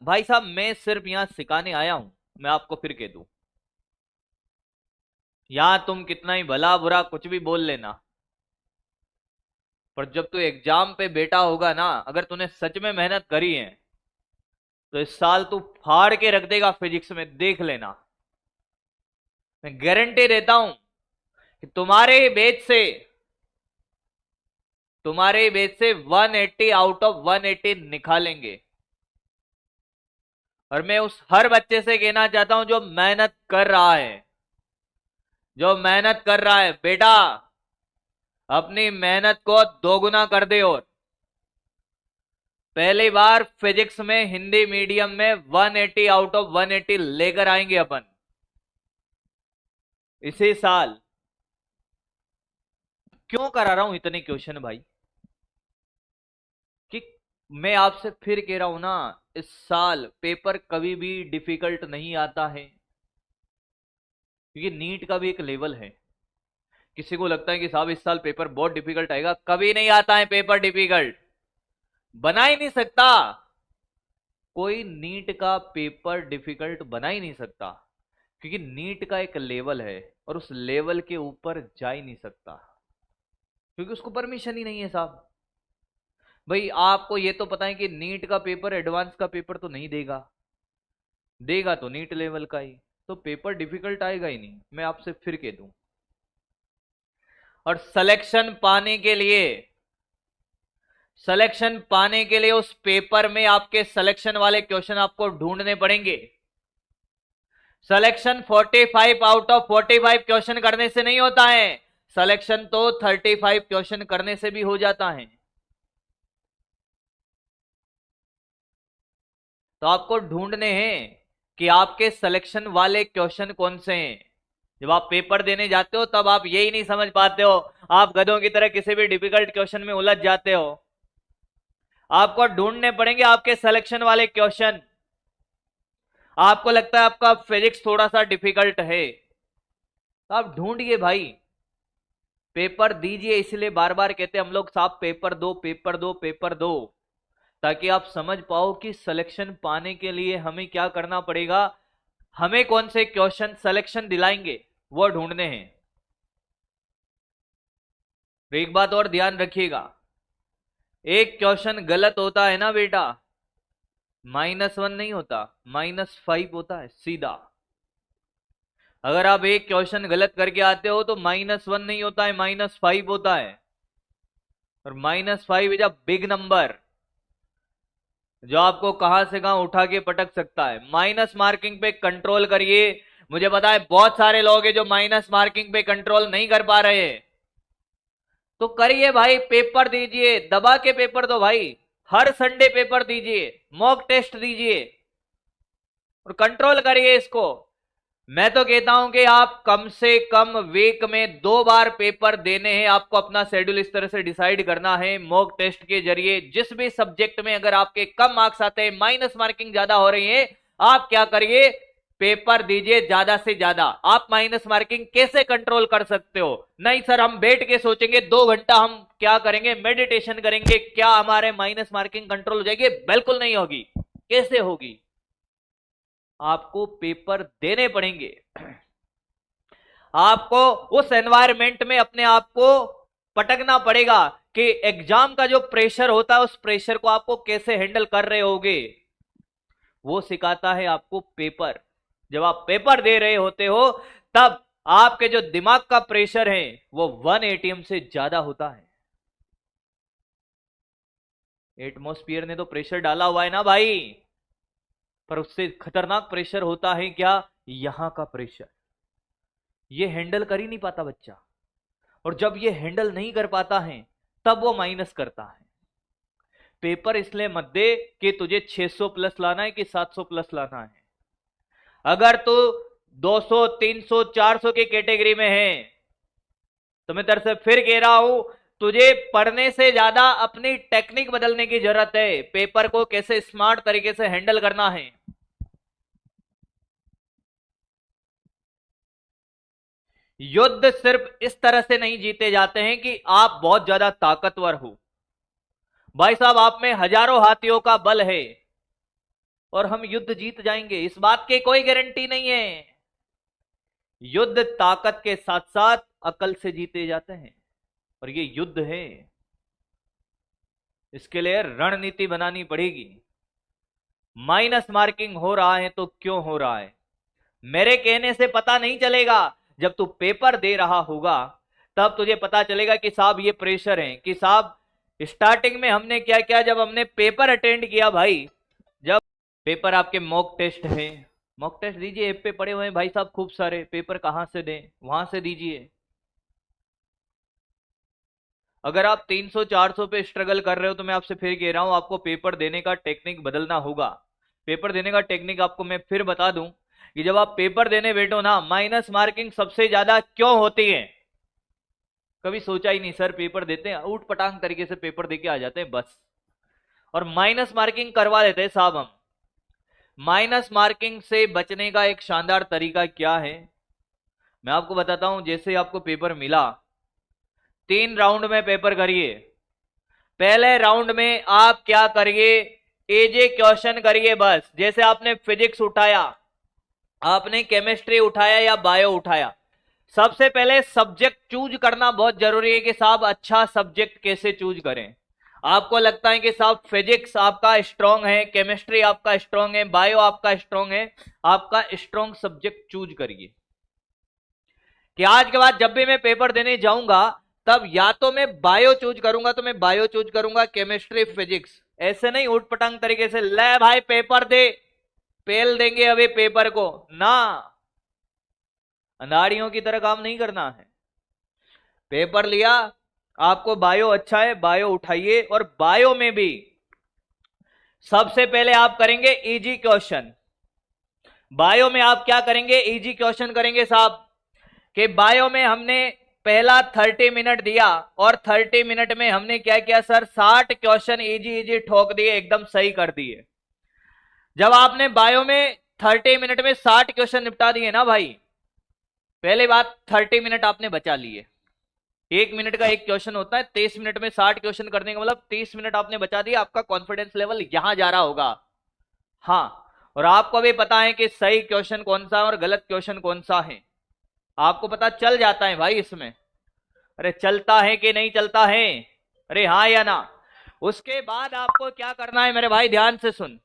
भाई साहब मैं सिर्फ यहां सिखाने आया हूं। मैं आपको फिर कह दूं, यहां तुम कितना ही भला बुरा कुछ भी बोल लेना, पर जब तू एग्जाम पे बैठा होगा ना, अगर तूने सच में मेहनत करी है तो इस साल तू फाड़ के रख देगा फिजिक्स में, देख लेना। मैं गारंटी देता हूं कि तुम्हारे बेच से 180 आउट ऑफ 180 निकालेंगे। और मैं उस हर बच्चे से कहना चाहता हूं जो मेहनत कर रहा है बेटा, अपनी मेहनत को दोगुना कर दे। और पहली बार फिजिक्स में हिंदी मीडियम में 180 आउट ऑफ 180 लेकर आएंगे अपन इसी साल। क्यों करा रहा हूं इतने क्वेश्चन भाई? कि मैं आपसे फिर कह रहा हूं ना, इस साल पेपर कभी भी डिफिकल्ट नहीं आता है, क्योंकि नीट का भी एक लेवल है। किसी को लगता है कि साहब इस साल पेपर बहुत डिफिकल्ट आएगा, कभी नहीं आता है पेपर डिफिकल्ट, बना ही नहीं सकता कोई। नीट का पेपर डिफिकल्ट बना ही नहीं सकता, क्योंकि नीट का एक लेवल है और उस लेवल के ऊपर जा ही नहीं सकता, क्योंकि उसको परमिशन ही नहीं है साहब। भाई आपको ये तो पता है कि नीट का पेपर एडवांस का पेपर तो नहीं देगा, देगा तो नीट लेवल का ही, तो पेपर डिफिकल्ट आएगा ही नहीं, मैं आपसे फिर कह दूं। और सिलेक्शन पाने के लिए उस पेपर में आपके सिलेक्शन वाले क्वेश्चन आपको ढूंढने पड़ेंगे। सिलेक्शन 45 आउट ऑफ 45 क्वेश्चन करने से नहीं होता है, सिलेक्शन तो 35 क्वेश्चन करने से भी हो जाता है। तो आपको ढूंढने हैं कि आपके सिलेक्शन वाले क्वेश्चन कौन से हैं। जब आप पेपर देने जाते हो तब आप यही नहीं समझ पाते हो, आप गधों की तरह किसी भी डिफिकल्ट क्वेश्चन में उलझ जाते हो। आपको ढूंढने पड़ेंगे आपके सिलेक्शन वाले क्वेश्चन। आपको लगता है आपका फिजिक्स थोड़ा सा डिफिकल्ट है, तो आप ढूंढिए भाई, पेपर दीजिए। इसलिए बार बार कहते हैं हम लोग, साहब पेपर दो, पेपर दो, पेपर दो, ताकि आप समझ पाओ कि सिलेक्शन पाने के लिए हमें क्या करना पड़ेगा, हमें कौन से क्वेश्चन सिलेक्शन दिलाएंगे वो ढूंढने हैं। तो एक बात और ध्यान रखिएगा, एक क्वेश्चन गलत होता है ना बेटा, -1 नहीं होता, -5 होता है सीधा। अगर आप एक क्वेश्चन गलत करके आते हो तो -1 नहीं होता है, -5 होता है। और -5 इज अ बिग नंबर, जो आपको कहां से कहां उठा के पटक सकता है। माइनस मार्किंग पे कंट्रोल करिए। मुझे पता है बहुत सारे लोग हैं जो माइनस मार्किंग पे कंट्रोल नहीं कर पा रहे, तो करिए भाई, पेपर दीजिए, दबा के पेपर दो भाई। हर संडे पेपर दीजिए, मॉक टेस्ट दीजिए और कंट्रोल करिए इसको। मैं तो कहता हूं कि आप कम से कम वीक में 2 बार पेपर देने हैं। आपको अपना शेड्यूल इस तरह से डिसाइड करना है, मॉक टेस्ट के जरिए जिस भी सब्जेक्ट में अगर आपके कम मार्क्स आते हैं, माइनस मार्किंग ज्यादा हो रही है, आप क्या करिए, पेपर दीजिए ज्यादा से ज्यादा। आप माइनस मार्किंग कैसे कंट्रोल कर सकते हो? नहीं सर हम बैठ के सोचेंगे 2 घंटा हम क्या करेंगे, मेडिटेशन करेंगे, क्या हमारे माइनस मार्किंग कंट्रोल हो जाएगी? बिल्कुल नहीं होगी। कैसे होगी? आपको पेपर देने पड़ेंगे। आपको उस एनवायरमेंट में अपने आप को पटकना पड़ेगा कि एग्जाम का जो प्रेशर होता है उस प्रेशर को आपको कैसे हैंडल कर रहे होगे, वो सिखाता है आपको पेपर। जब आप पेपर दे रहे होते हो तब आपके जो दिमाग का प्रेशर है वो 1 एटीएम से ज्यादा होता है। एटमॉस्फेयर ने तो प्रेशर डाला हुआ है ना भाई, पर उससे खतरनाक प्रेशर होता है क्या, यहां का प्रेशर। ये हैंडल कर ही नहीं पाता बच्चा, और जब ये हैंडल नहीं कर पाता है तब वो माइनस करता है। पेपर इसलिए मत दे कि तुझे 600 प्लस लाना है कि 700 प्लस लाना है। अगर तू 200 300 400 की कैटेगरी में है तो मैं तेरे से फिर कह रहा हूं, तुझे पढ़ने से ज्यादा अपनी टेक्निक बदलने की जरूरत है, पेपर को कैसे स्मार्ट तरीके से हैंडल करना है। युद्ध सिर्फ इस तरह से नहीं जीते जाते हैं कि आप बहुत ज्यादा ताकतवर हो। भाई साहब आप में हजारों हाथियों का बल है, और हम युद्ध जीत जाएंगे, इस बात की कोई गारंटी नहीं है। युद्ध ताकत के साथ साथ अकल से जीते जाते हैं, और ये युद्ध है। इसके लिए रणनीति बनानी पड़ेगी। माइनस मार्किंग हो रहा है तो क्यों हो रहा है? मेरे कहने से पता नहीं चलेगा, जब तू पेपर दे रहा होगा तब तुझे पता चलेगा कि साहब ये प्रेशर है, कि साहब स्टार्टिंग में हमने क्या किया जब हमने पेपर अटेंड किया भाई। जब पेपर आपके मॉक टेस्ट है, मॉक टेस्ट दीजिए, ऐप पे पड़े हुए हैं भाई साहब खूब सारे, पेपर कहां से दें, वहां से दीजिए। अगर आप 300-400 पे स्ट्रगल कर रहे हो तो मैं आपसे फिर कह रहा हूं, आपको पेपर देने का टेक्निक बदलना होगा। पेपर देने का टेक्निक आपको मैं फिर बता दूं कि जब आप पेपर देने बैठो ना, माइनस मार्किंग सबसे ज्यादा क्यों होती है? कभी सोचा ही नहीं सर, पेपर देते हैं ऊट पटांग तरीके से पेपर देके आ जाते हैं बस, और माइनस मार्किंग करवा देते हैं साहब हम। माइनस मार्किंग से बचने का एक शानदार तरीका क्या है, मैं आपको बताता हूं। जैसे आपको पेपर मिला, 3 राउंड में पेपर करिए। पहले राउंड में आप क्या करिए, एजे क्वेश्चन करिए बस। जैसे आपने फिजिक्स उठाया, आपने केमिस्ट्री उठाया या बायो उठाया, सबसे पहले सब्जेक्ट चूज करना बहुत जरूरी है कि साहब अच्छा सब्जेक्ट कैसे चूज करें। आपको लगता है कि साहब फिजिक्स आपका स्ट्रांग है, केमिस्ट्री आपका स्ट्रांग है, बायो आपका स्ट्रांग है, आपका स्ट्रांग सब्जेक्ट चूज करिए कि आज के बाद जब भी मैं पेपर देने जाऊंगा तब या तो मैं बायो चूज करूंगा तो मैं बायो चूज करूंगा, केमिस्ट्री फिजिक्स। ऐसे नहीं उठपटांग तरीके से ले भाई पेपर दे, फेल देंगे अभी पेपर को ना, अनाड़ियों की तरह काम नहीं करना है। पेपर लिया, आपको बायो अच्छा है, बायो उठाइए, और बायो में भी सबसे पहले आप करेंगे इजी क्वेश्चन। बायो में आप क्या करेंगे, इजी क्वेश्चन करेंगे साहब। कि बायो में हमने पहला 30 मिनट दिया, और 30 मिनट में हमने क्या किया सर, 60 क्वेश्चन इजी इजी ठोक दिए, एकदम सही कर दिए। जब आपने बायो में 30 मिनट में 60 क्वेश्चन निपटा दिए ना भाई, पहले बात 30 मिनट आपने बचा लिए। 1 मिनट का एक क्वेश्चन होता है, 30 मिनट में 60 क्वेश्चन करने का मतलब 30 मिनट आपने बचा दिया। आपका कॉन्फिडेंस लेवल यहां जा रहा होगा। हाँ, और आपको भी पता है कि सही क्वेश्चन कौन सा है और गलत क्वेश्चन कौन सा है, आपको पता चल जाता है भाई इसमें। अरे चलता है कि नहीं चलता है? अरे हाँ या ना? उसके बाद आपको क्या करना है मेरे भाई, ध्यान से सुन।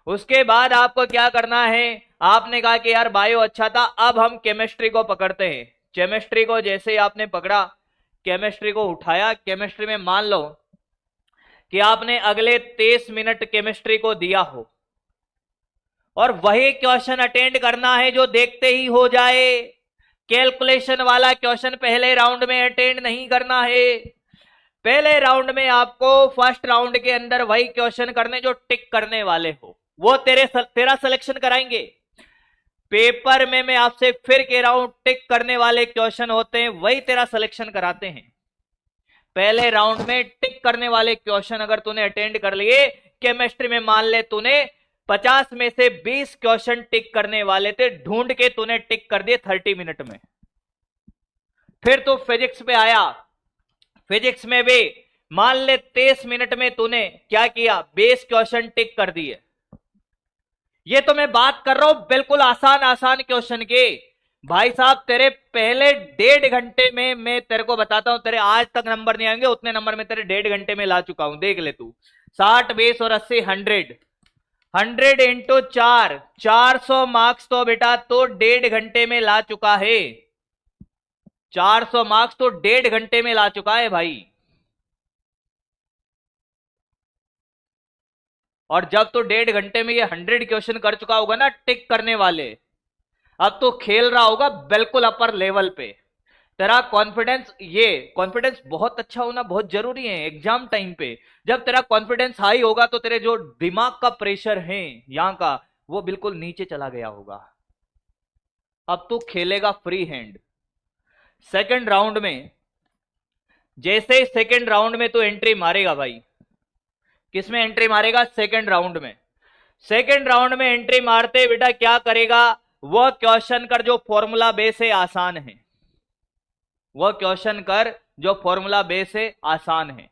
उसके बाद आपको क्या करना है, आपने कहा कि यार बायो अच्छा था, अब हम केमिस्ट्री को पकड़ते हैं। केमिस्ट्री को जैसे ही आपने पकड़ा, केमिस्ट्री को उठाया, केमिस्ट्री में मान लो कि आपने अगले 30 मिनट केमिस्ट्री को दिया हो, और वही क्वेश्चन अटेंड करना है जो देखते ही हो जाए। कैलकुलेशन वाला क्वेश्चन पहले राउंड में अटेंड नहीं करना है। पहले राउंड में आपको फर्स्ट राउंड के अंदर वही क्वेश्चन करने जो टिक करने वाले हो, वो तेरा सिलेक्शन कराएंगे। पेपर में मैं आपसे फिर कह रहा हूं, टिक करने वाले क्वेश्चन होते हैं, वही तेरा सिलेक्शन कराते हैं। पहले राउंड में टिक करने वाले क्वेश्चन अगर तूने अटेंड कर लिए, केमिस्ट्री में मान ले तूने 50 में से 20 क्वेश्चन टिक करने वाले थे, ढूंढ के तूने टिक कर दिए 30 मिनट में। फिर तू फिजिक्स पे आया, फिजिक्स में भी मान ले 23 मिनट में तूने क्या किया, 20 क्वेश्चन टिक कर दिए। ये तो मैं बात कर रहा हूं बिल्कुल आसान आसान क्वेश्चन के। भाई साहब तेरे पहले 1.5 घंटे में, मैं तेरे को बताता हूं, तेरे आज तक नंबर नहीं आएंगे, उतने नंबर में तेरे 1.5 घंटे में ला चुका हूं, देख ले तू। 60, 20 और 80, 100 इंटू 4, 400 मार्क्स तो बेटा तो 1.5 घंटे में ला चुका है। 400 मार्क्स तो 1.5 घंटे में ला चुका है भाई। और जब तो 1.5 घंटे में ये 100 क्वेश्चन कर चुका होगा ना टिक करने वाले, अब तो खेल रहा होगा बिल्कुल अपर लेवल पे। तेरा कॉन्फिडेंस, ये कॉन्फिडेंस बहुत अच्छा होना बहुत जरूरी है एग्जाम टाइम पे। जब तेरा कॉन्फिडेंस हाई होगा तो तेरे जो दिमाग का प्रेशर है यहां का, वो बिल्कुल नीचे चला गया होगा। अब तो खेलेगा फ्री हैंड। सेकंड राउंड में, जैसे सेकंड राउंड में तो एंट्री मारेगा भाई, किसमें एंट्री मारेगा, सेकंड राउंड में। सेकंड राउंड में एंट्री मारते बेटा क्या करेगा, वह क्वेश्चन कर जो फॉर्मूला बेस है, आसान है। वह क्वेश्चन कर जो फॉर्मूला बेस है, आसान है।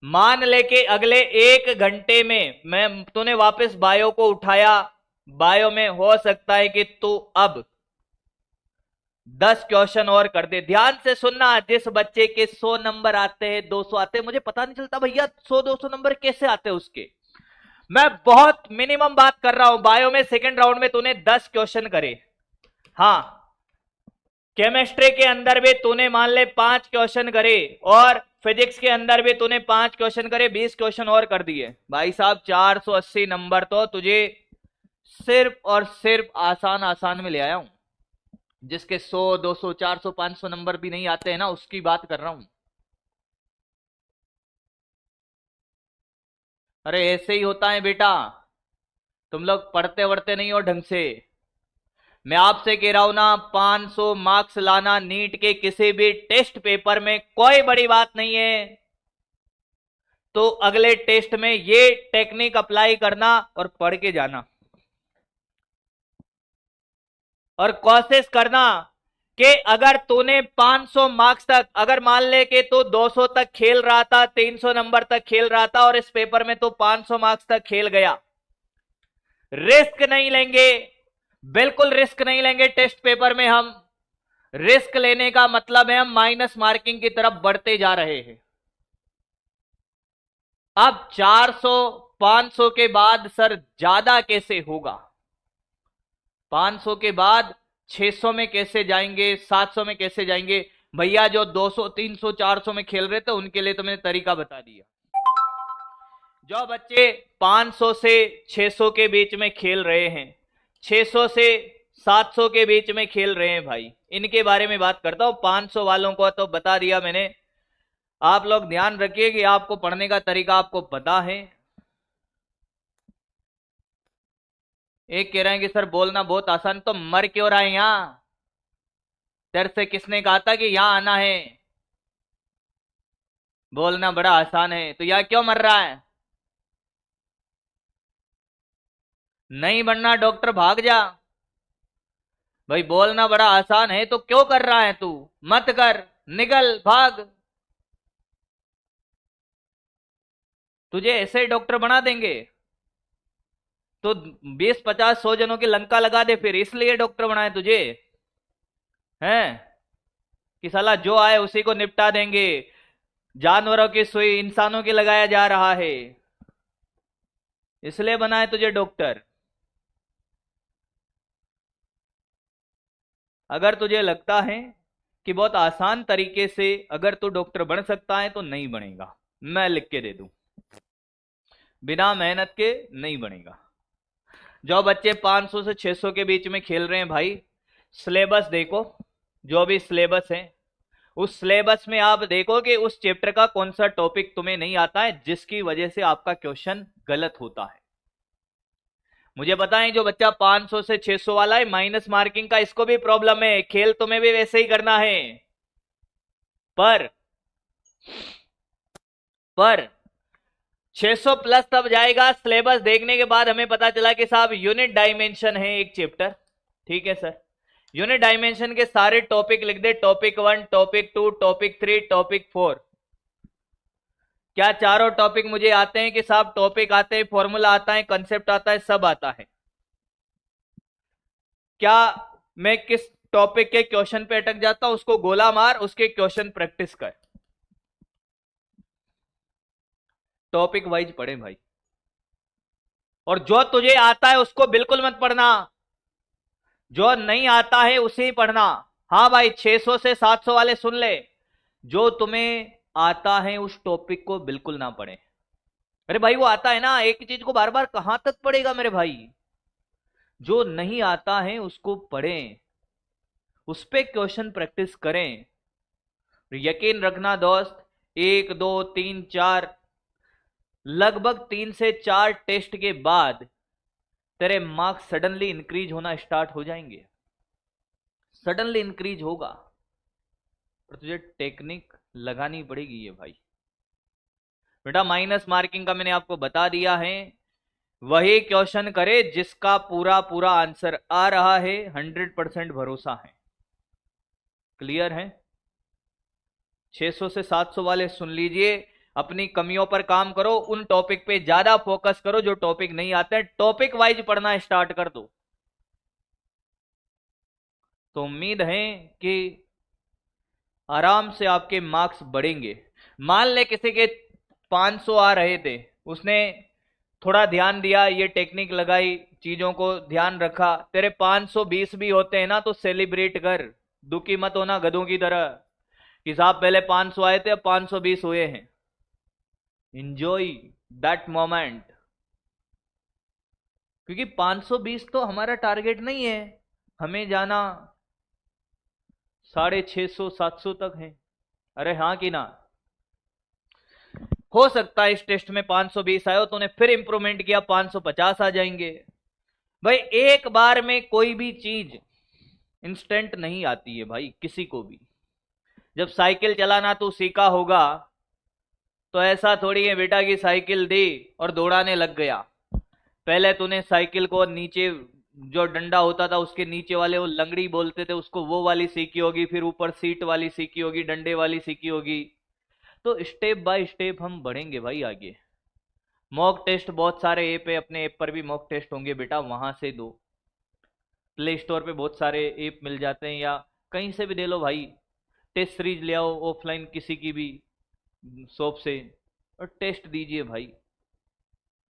मान लेके अगले 1 घंटे में मैं तूने वापस बायो को उठाया, बायो में हो सकता है कि तू अब 10 क्वेश्चन और कर दे। ध्यान से सुनना, जिस बच्चे के 100 नंबर आते हैं, 200 आते हैं, मुझे पता नहीं चलता भैया 100-200 नंबर कैसे आते हैं उसके। मैं बहुत मिनिमम बात कर रहा हूं। बायो में सेकंड राउंड में तूने 10 क्वेश्चन करे, हाँ। केमिस्ट्री के अंदर भी तूने मान ले 5 क्वेश्चन करे, और फिजिक्स के अंदर भी तूने 5 क्वेश्चन करे, 20 क्वेश्चन और कर दिए। भाई साहब 480 नंबर तो तुझे सिर्फ और सिर्फ आसान आसान में ले आया हूं। जिसके 100, 200, 400, 500 नंबर भी नहीं आते हैं ना, उसकी बात कर रहा हूं। अरे ऐसे ही होता है बेटा, तुम लोग पढ़ते वढ़ते नहीं हो ढंग से। मैं आपसे कह रहा हूं ना, 500 मार्क्स लाना नीट के किसी भी टेस्ट पेपर में कोई बड़ी बात नहीं है। तो अगले टेस्ट में ये टेक्निक अप्लाई करना और पढ़ के जाना, और कोशिश करना कि अगर तूने 500 मार्क्स तक, अगर मान ले कि तू 200 तक खेल रहा था, 300 नंबर तक खेल रहा था, और इस पेपर में तू 500 मार्क्स तक खेल गया, रिस्क नहीं लेंगे, बिल्कुल रिस्क नहीं लेंगे टेस्ट पेपर में हम। रिस्क लेने का मतलब है हम माइनस मार्किंग की तरफ बढ़ते जा रहे हैं। अब 400 500 के बाद सर ज्यादा कैसे होगा, 500 के बाद 600 में कैसे जाएंगे, 700 में कैसे जाएंगे। भैया जो 200, 300, 400 में खेल रहे थे उनके लिए तो मैंने तरीका बता दिया। जो बच्चे 500 से 600 के बीच में खेल रहे हैं, 600 से 700 के बीच में खेल रहे हैं भाई, इनके बारे में बात करता हूं। 500 वालों को तो बता दिया मैंने। आप लोग ध्यान रखिए कि आपको पढ़ने का तरीका आपको पता है। एक कह रहे हैं कि सर बोलना बहुत आसान, तो मर क्यों रहा है यहां? तेरे से किसने कहा था कि यहां आना है? बोलना बड़ा आसान है, तो यहां क्यों मर रहा है? नहीं बनना डॉक्टर, भाग जा। भाई बोलना बड़ा आसान है तो क्यों कर रहा है तू? मत कर, निकल, भाग। तुझे ऐसे डॉक्टर बना देंगे तो 20, 50, 100 जनों की लंका लगा दे, फिर इसलिए डॉक्टर बनाए तुझे हैं कि साला जो आए उसी को निपटा देंगे। जानवरों की सुई इंसानों की लगाया जा रहा है, इसलिए बनाए तुझे डॉक्टर। अगर तुझे लगता है कि बहुत आसान तरीके से अगर तू डॉक्टर बन सकता है तो नहीं बनेगा, मैं लिख के दे दूं, बिना मेहनत के नहीं बनेगा। जो बच्चे 500 से 600 के बीच में खेल रहे हैं भाई, सिलेबस देखो, जो भी सिलेबस है उस सिलेबस में आप देखो कि उस चैप्टर का कौन सा टॉपिक तुम्हें नहीं आता है, जिसकी वजह से आपका क्वेश्चन गलत होता है। मुझे बताएं, जो बच्चा 500 से 600 वाला है, माइनस मार्किंग का इसको भी प्रॉब्लम है, खेल तुम्हें भी वैसे ही करना है। पर 600 प्लस तब जाएगा सिलेबस देखने के बाद हमें पता चला कि साहब यूनिट डायमेंशन है एक चैप्टर, ठीक है सर। यूनिट डायमेंशन के सारे टॉपिक लिख दे, टॉपिक 1, टॉपिक 2, टॉपिक 3, टॉपिक 4। क्या चारों टॉपिक मुझे आते हैं कि साहब टॉपिक आते हैं, फॉर्मूला आता है, कंसेप्ट आता है, सब आता है। क्या मैं किस टॉपिक के क्वेश्चन पे अटक जाता हूं, उसको गोला मार, उसके क्वेश्चन प्रैक्टिस कर। टॉपिक वाइज पढ़े भाई, और जो तुझे आता है उसको बिल्कुल मत पढ़ना, जो नहीं आता है उसे ही पढ़ना। हाँ भाई 600 से 700 वाले सुन ले, जो तुम्हें आता है उस टॉपिक को बिल्कुल ना पढ़े। अरे भाई वो आता है ना, एक ही चीज को बार बार कहां तक पढ़ेगा मेरे भाई? जो नहीं आता है उसको पढ़ें, उस पे क्वेश्चन प्रैक्टिस करें। यकीन रखना दोस्त, 1, 2, 3, 4, लगभग 3 से 4 टेस्ट के बाद तेरे मार्क्स सडनली इंक्रीज होना स्टार्ट हो जाएंगे, सडनली इंक्रीज होगा। और तुझे टेक्निक लगानी पड़ेगी ये भाई। बेटा माइनस मार्किंग का मैंने आपको बता दिया है, वही क्वेश्चन करे जिसका पूरा पूरा आंसर आ रहा है, 100% भरोसा है। क्लियर है? 600 से 700 वाले सुन लीजिए, अपनी कमियों पर काम करो, उन टॉपिक पे ज्यादा फोकस करो जो टॉपिक नहीं आते हैं, टॉपिक वाइज पढ़ना स्टार्ट कर दो। तो उम्मीद है कि आराम से आपके मार्क्स बढ़ेंगे। मान ले किसी के 500 आ रहे थे, उसने थोड़ा ध्यान दिया, ये टेक्निक लगाई, चीजों को ध्यान रखा, तेरे 520 भी होते हैं ना तो सेलिब्रेट कर, दुखी मत होना गधों की तरह कि साहब पहले 500 आए थे अब 520 हुए हैं। इंजॉय दैट मोमेंट, क्योंकि 520 तो हमारा टारगेट नहीं है, हमें जाना 650 700 तक है। अरे हाँ कि ना? हो सकता है इस टेस्ट में 520 आए हो तो फिर इंप्रूवमेंट किया 550 आ जाएंगे। भाई एक बार में कोई भी चीज इंस्टेंट नहीं आती है भाई, किसी को भी। जब साइकिल चलाना तू सीखा होगा तो ऐसा थोड़ी है बेटा कि साइकिल दी और दौड़ाने लग गया। पहले तूने साइकिल को नीचे, जो डंडा होता था उसके नीचे वाले वो लंगड़ी बोलते थे उसको, वो वाली सीखी होगी, फिर ऊपर सीट वाली सीखी होगी, डंडे वाली सीखी होगी। तो स्टेप बाय स्टेप हम बढ़ेंगे भाई आगे। मॉक टेस्ट बहुत सारे ऐप है, अपने ऐप पर भी मॉक टेस्ट होंगे बेटा, वहां से दो। प्ले स्टोर पे बहुत सारे ऐप मिल जाते हैं, या कहीं से भी दे लो भाई। टेस्ट सीरीज ले आओ ऑफलाइन किसी की भी शॉप से और टेस्ट दीजिए भाई।